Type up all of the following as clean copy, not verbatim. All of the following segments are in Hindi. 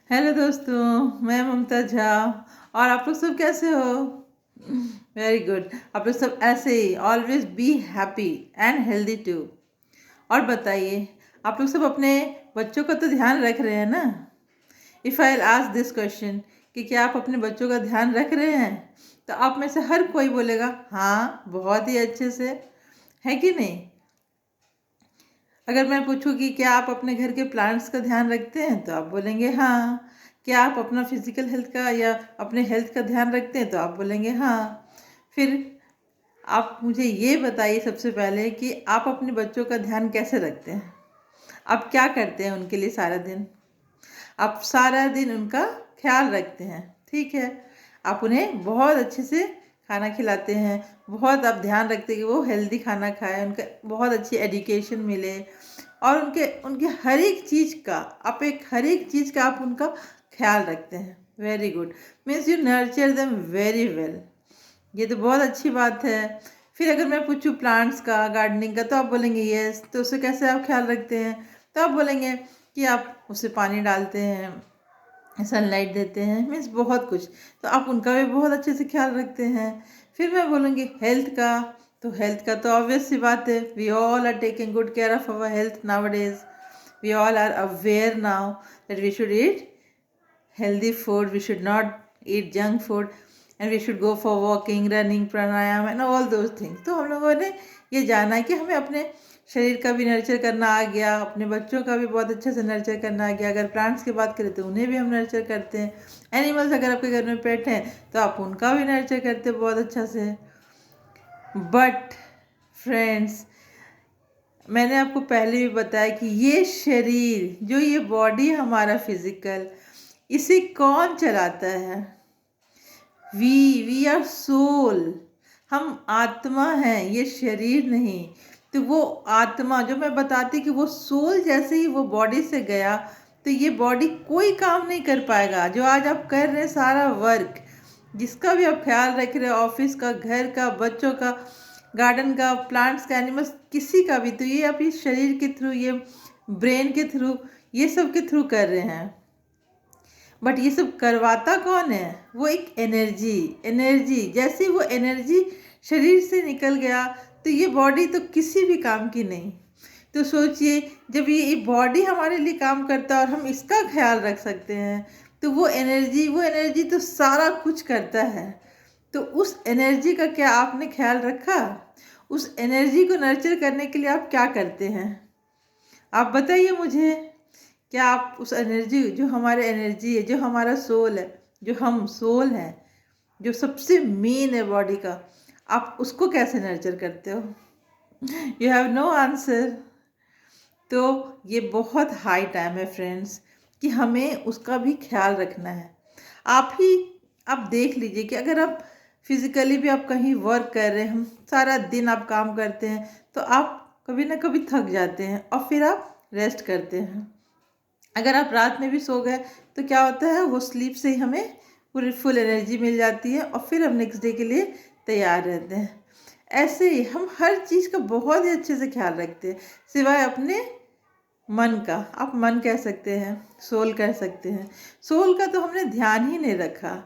हेलो दोस्तों, मैं ममता झा। और आप लोग सब कैसे हो? Very good. आप लोग सब ऐसे ही always be happy and healthy too. और बताइए, आप लोग सब अपने बच्चों का तो ध्यान रख रहे हैं ना? If I ask this question कि क्या आप अपने बच्चों का ध्यान रख रहे हैं, तो आप में से हर कोई बोलेगा हाँ, बहुत ही अच्छे से। है कि नहीं? अगर मैं पूछूं कि क्या आप अपने घर के प्लांट्स का ध्यान रखते हैं, तो आप बोलेंगे हाँ। क्या आप अपना फिजिकल हेल्थ का या अपने हेल्थ का ध्यान रखते हैं, तो आप बोलेंगे हाँ। फिर आप मुझे ये बताइए सबसे पहले कि आप अपने बच्चों का ध्यान कैसे रखते हैं? आप क्या करते हैं उनके लिए सारा दिन? आप सारा दिन उनका ख्याल रखते हैं, ठीक है। आप उन्हें बहुत अच्छे से खाना खिलाते हैं, बहुत आप ध्यान रखते हैं कि वो हेल्दी खाना खाएं, उनका बहुत अच्छी एजुकेशन मिले। और उनके उनके हर एक चीज़ का हर एक चीज़ का आप उनका ख्याल रखते हैं। Very good. Means you nurture them very well. ये तो बहुत अच्छी बात है। फिर अगर मैं पूछूं प्लांट्स का, गार्डनिंग का, तो आप बोलेंगे यस। तो उसे कैसे आप ख्याल रखते हैं? तो आप बोलेंगे कि आप उसे पानी डालते हैं, सनलाइट देते हैं, मीन्स बहुत कुछ। तो आप उनका भी बहुत अच्छे से ख्याल रखते हैं। फिर मैं बोलूँगी हेल्थ का। तो हेल्थ का तो ऑब्वियस सी बात है, we all are taking good care of our health nowadays. We all are aware now that we should eat healthy food, we should not eat junk food, and we should go for walking, running, pranayam and all those things. तो हम लोगों ने ये जाना है कि हमें अपने शरीर का भी नर्चर करना आ गया, अपने बच्चों का भी बहुत अच्छे से नर्चर करना आ गया। अगर प्लांट्स की बात करें तो उन्हें भी हम नर्चर करते हैं। एनिमल्स, अगर आपके घर में पेट हैं तो आप उनका भी नर्चर करते हैं बहुत अच्छा से। बट फ्रेंड्स, मैंने आपको पहले भी बताया कि ये शरीर, जो ये बॉडी हमारा फिजिकल, इसे कौन चलाता है? We are soul. हम आत्मा हैं, ये शरीर नहीं। तो वो आत्मा जो मैं बताती कि वो सोल जैसे ही वो बॉडी से गया, तो ये बॉडी कोई काम नहीं कर पाएगा। जो आज आप कर रहे हैं सारा वर्क, जिसका भी आप ख्याल रख रहे हैं, ऑफिस का, घर का, बच्चों का, गार्डन का, प्लांट्स का, एनिमल्स, किसी का भी, तो ये आप इस शरीर के थ्रू, ये ब्रेन के थ्रू, ये सब के थ्रू कर रहे हैं। बट ये सब करवाता कौन है? वो एक एनर्जी जैसे वो एनर्जी शरीर से निकल गया, तो ये बॉडी तो किसी भी काम की नहीं। तो सोचिए, जब ये बॉडी हमारे लिए काम करता है और हम इसका ख्याल रख सकते हैं, तो वो एनर्जी तो सारा कुछ करता है। तो उस एनर्जी का क्या आपने ख्याल रखा? उस एनर्जी को नर्चर करने के लिए आप क्या करते हैं? आप बताइए मुझे। क्या आप उस एनर्जी, जो हमारे एनर्जी है, जो हमारा सोल है, जो हम सोल हैं, जो सबसे मेन है बॉडी का, आप उसको कैसे नर्चर करते हो? You have no answer. तो ये बहुत हाई टाइम है फ्रेंड्स कि हमें उसका भी ख्याल रखना है। आप देख लीजिए कि अगर आप फिजिकली भी आप कहीं वर्क कर रहे हैं, हम सारा दिन आप काम करते हैं, तो आप कभी ना कभी थक जाते हैं और फिर आप रेस्ट करते हैं। अगर आप रात में भी सो गए तो क्या होता है, वो स्लीप से ही हमें पूरी फुल एनर्जी मिल जाती है और फिर हम नेक्स्ट डे के लिए तैयार रहते हैं। ऐसे ही हम हर चीज़ का बहुत ही अच्छे से ख्याल रखते हैं, सिवाय अपने मन का। आप मन कह सकते हैं, सोल कह सकते हैं। सोल का तो हमने ध्यान ही नहीं रखा।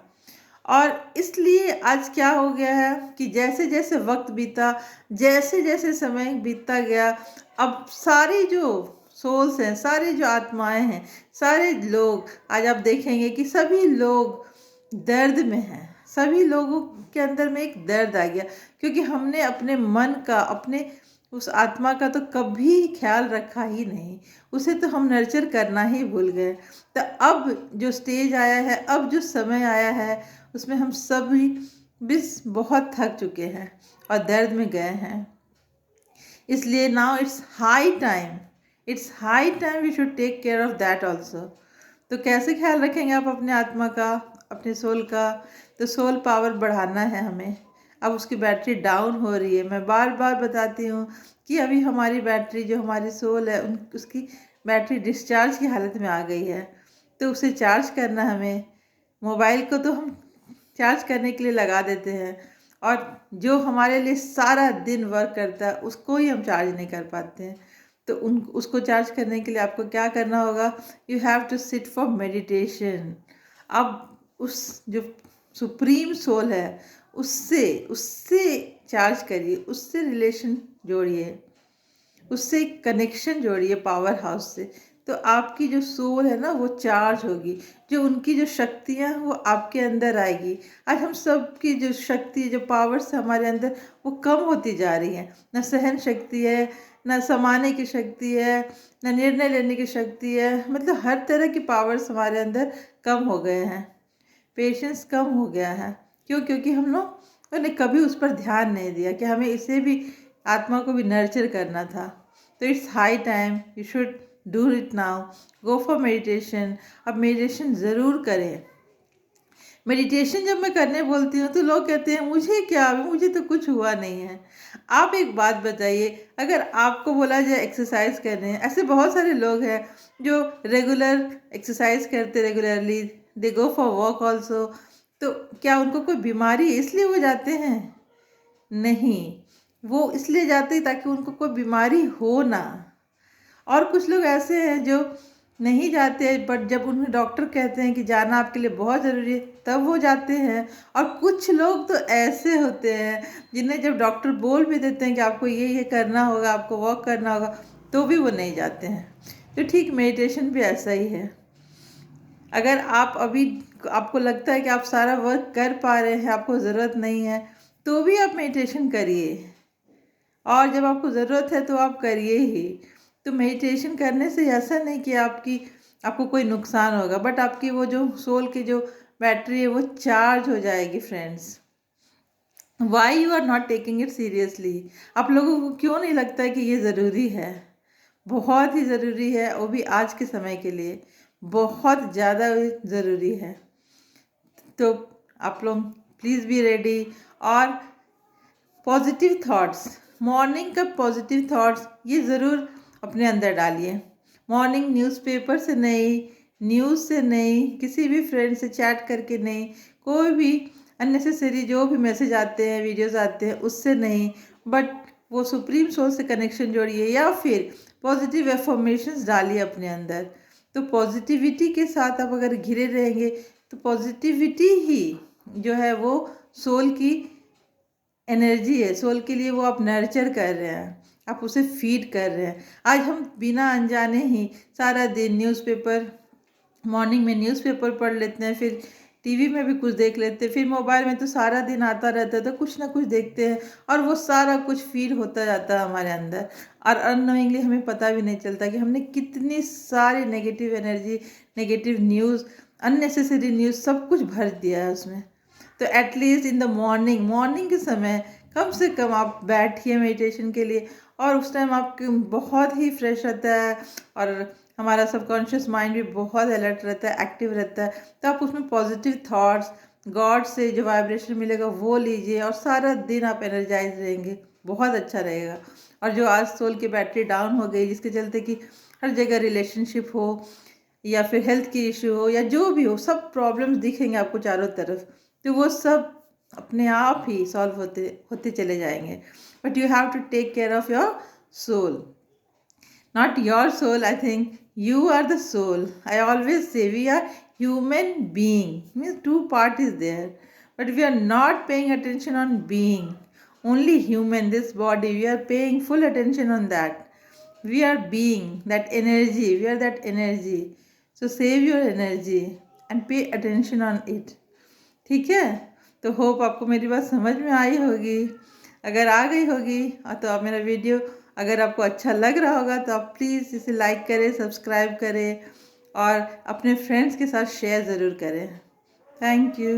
और इसलिए आज क्या हो गया है कि जैसे जैसे वक्त बीता, जैसे जैसे समय बीतता गया, अब सारी जो सोल्स हैं, सारी जो आत्माएं हैं, सारे लोग, आज आप देखेंगे कि सभी लोग दर्द में हैं। सभी लोगों के अंदर में एक दर्द आ गया, क्योंकि हमने अपने मन का, अपने उस आत्मा का तो कभी ख्याल रखा ही नहीं। उसे तो हम नर्चर करना ही भूल गए। तो अब जो स्टेज आया है, अब जो समय आया है, उसमें हम सभी बिस बहुत थक चुके हैं और दर्द में गए हैं। इसलिए now it's high time we should take care of that also. तो कैसे ख्याल रखेंगे आप अपने आत्मा का, अपने सोल का? तो सोल पावर बढ़ाना है हमें। अब उसकी बैटरी डाउन हो रही है। मैं बार बार बताती हूँ कि अभी हमारी बैटरी, जो हमारी सोल है, उसकी बैटरी डिस्चार्ज की हालत में आ गई है। तो उसे चार्ज करना हमें। मोबाइल को तो हम चार्ज करने के लिए लगा देते हैं, और जो हमारे लिए सारा दिन वर्क करता है उसको ही हम चार्ज नहीं कर पाते हैं। तो उन उसको चार्ज करने के लिए आपको क्या करना होगा, you have to sit for meditation. अब उस जो सुप्रीम सोल है उससे उससे चार्ज करिए, उससे रिलेशन जोड़िए, उससे कनेक्शन जोड़िए पावर हाउस से। तो आपकी जो सोल है ना वो चार्ज होगी, जो उनकी जो शक्तियाँ हैं वो आपके अंदर आएगी। आज हम सब की जो शक्ति, जो पावर्स हमारे अंदर वो कम होती जा रही हैं। ना सहन शक्ति है, ना समाने की शक्ति है, ना निर्णय लेने की शक्ति है। मतलब हर तरह की पावर्स हमारे अंदर कम हो गए हैं, पेशेंस कम हो गया है। क्यों? क्योंकि हम लोग ने कभी उस पर ध्यान नहीं दिया कि हमें इसे भी, आत्मा को भी नर्चर करना था। तो it's high time you should do it now, go for meditation. अब मेडिटेशन ज़रूर करें। मेडिटेशन जब मैं करने बोलती हूँ तो लोग कहते हैं मुझे क्या, अभी मुझे तो कुछ हुआ नहीं है। आप एक बात बताइए, अगर आपको बोला जाए एक्सरसाइज करने, ऐसे बहुत सारे लोग हैं जो रेगुलर एक्सरसाइज करते, regularly they go for walk also, तो क्या उनको कोई बीमारी इसलिए वो जाते हैं? नहीं, वो इसलिए जाते हैं ताकि उनको कोई बीमारी हो ना। और कुछ लोग ऐसे हैं जो नहीं जाते, बट जब उन्हें डॉक्टर कहते हैं कि जाना आपके लिए बहुत ज़रूरी है तब वो जाते हैं। और कुछ लोग तो ऐसे होते हैं जिन्हें जब डॉक्टर बोल भी देते हैं कि आपको ये करना होगा, आपको वॉक करना होगा, तो भी वो नहीं जाते हैं। तो ठीक मेडिटेशन भी ऐसा ही है। अगर आप अभी, आपको लगता है कि आप सारा वर्क कर पा रहे हैं, आपको ज़रूरत नहीं है, तो भी आप मेडिटेशन करिए। और जब आपको ज़रूरत है तो आप करिए ही। तो मेडिटेशन करने से ऐसा नहीं कि आपको कोई नुकसान होगा, बट आपकी वो जो सोल की जो बैटरी है वो चार्ज हो जाएगी friends. Why you are not taking it seriously? आप लोगों को क्यों नहीं लगता है कि ये ज़रूरी है? बहुत ही ज़रूरी है, वो भी आज के समय के लिए बहुत ज़्यादा ज़रूरी है। तो आप लोग प्लीज़ बी रेडी। और पॉजिटिव थॉट्स, मॉर्निंग का पॉजिटिव थॉट्स ये ज़रूर अपने अंदर डालिए। मॉर्निंग न्यूज़पेपर से नहीं, न्यूज़ से नहीं, किसी भी फ्रेंड से चैट करके नहीं, कोई भी अननेसेसरी जो भी मैसेज आते हैं, वीडियोस आते हैं, उससे नहीं, बट वो सुप्रीम सोल से कनेक्शन जोड़िए या फिर पॉजिटिव एफर्मेशंस डालिए अपने अंदर। तो पॉजिटिविटी के साथ आप अगर घिरे रहेंगे तो पॉजिटिविटी ही जो है वो सोल की एनर्जी है, सोल के लिए वो आप नर्चर कर रहे हैं, आप उसे फीड कर रहे हैं। आज हम बिना अनजाने ही सारा दिन न्यूज़पेपर, मॉर्निंग में न्यूज़पेपर पढ़ लेते हैं, फिर टीवी में भी कुछ देख लेते हैं, फिर मोबाइल में तो सारा दिन आता रहता है, तो कुछ ना कुछ देखते हैं और वो सारा कुछ फीड होता जाता है हमारे अंदर। और अननोइंगली हमें पता भी नहीं चलता कि हमने कितनी सारी negative energy, negative news, unnecessary news सब कुछ भर दिया है उसमें। तो एटलीस्ट इन द मॉर्निंग के समय कम से कम आप बैठिए मेडिटेशन के लिए, और उस टाइम आपके बहुत ही फ्रेश रहता है और हमारा सबकॉन्शियस माइंड भी बहुत अलर्ट रहता है, एक्टिव रहता है। तो आप उसमें पॉजिटिव थॉट्स, गॉड से जो वाइब्रेशन मिलेगा वो लीजिए और सारा दिन आप एनर्जाइज रहेंगे, बहुत अच्छा रहेगा। और जो आज सोल की बैटरी डाउन हो गई, जिसके चलते कि हर जगह रिलेशनशिप हो या फिर हेल्थ की इशू हो या जो भी हो, सब प्रॉब्लम्स दिखेंगे आपको चारों तरफ, तो वो सब अपने आप ही सॉल्व होते होते चले जाएंगे। But you have to take care of your soul, not your soul. I think you are the soul. I always say we are human being, means two part is there, but we are not paying attention on being, only human, this body we are paying full attention on that. We are being that energy, we are that energy. So save your energy and pay attention on it. ठीक है? तो होप आपको मेरी बात समझ में आई होगी। अगर आ गई होगी तो आप मेरा वीडियो, अगर आपको अच्छा लग रहा होगा तो आप प्लीज़ इसे लाइक करें, सब्सक्राइब करें और अपने फ्रेंड्स के साथ शेयर ज़रूर करें। Thank you.